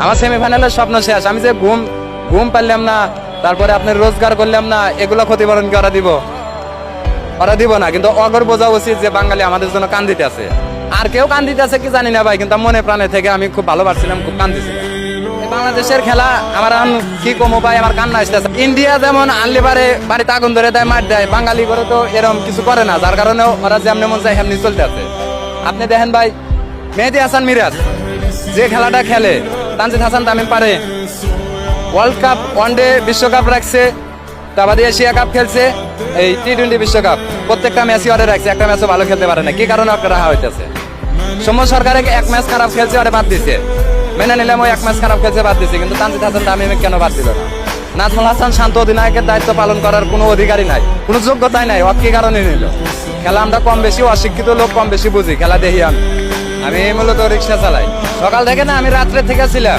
আমার সেমিফাইনালের স্বপ্ন শেষ। আমি যে ঘুম পারলাম না, তারপরে আপনার রোজগার করলাম না, এগুলো ক্ষতিপূরণ কি ওরা দিব না। কিন্তু অগর বোঝা উচিত যে বাঙালি আমাদের জন্য কান দিতে আছে। আর কেউ কান দিতে আছে কি জানি না ভাই, কিন্তু মনে প্রাণে থেকে আমি খুব ভালোবাসছিলাম, খুব কান দিছিলাম। বাংলাদেশের খেলা আমার কি কমো ভাই, আমার কান্না আসতেছে। ইন্ডিয়া যেমন আনলে পারে বাড়িতে আগুন ধরে দেয়, মার দেয়, বাঙালি করে তো এরকম কিছু করে না, যার কারণে ওরা যেমনি মন চায় এমনি চলতে আছে। আপনি দেখেন ভাই, মেহেদী হাসান মিরাজ যে খেলাটা খেলে, তানজিদ হাসান তামিম পারে, ওয়ার্ল্ড কাপ ওয়ানডে বিশ্বকাপ রাখছে, তারপরে এশিয়া কাপ খেলছে, এই টি-20 বিশ্বকাপ প্রত্যেকটা ম্যাচই ওরে রাখছে, একটা ম্যাচও ভালো খেলতে পারে না। কি কারণে ওকে রাখা হইতেছে? সৌম্য সরকারে এক ম্যাচ খারাপ খেলছে, ওরে বাদ দিছে, মেনে নিলাম ওই এক ম্যাচ খারাপ খেলছে, বাদ দিছে, কিন্তু তানজিদ হাসান তামিমকে কেন বাদ দিল না? নাজমুল হাসান শান্ত অধিনায়কের দায়িত্ব পালন করার কোনো অধিকারই নাই, কোনো যোগ্যতাই নাই, ওর কি কারণে নিল? খেলা আমরা কম বেশি অশিক্ষিত লোক, কম বেশি বুঝি, খেলা দেখি আমি মূলত রিক্সা চালাই। সকাল থেকে না, আমি রাত্রে থেকে ছিলাম।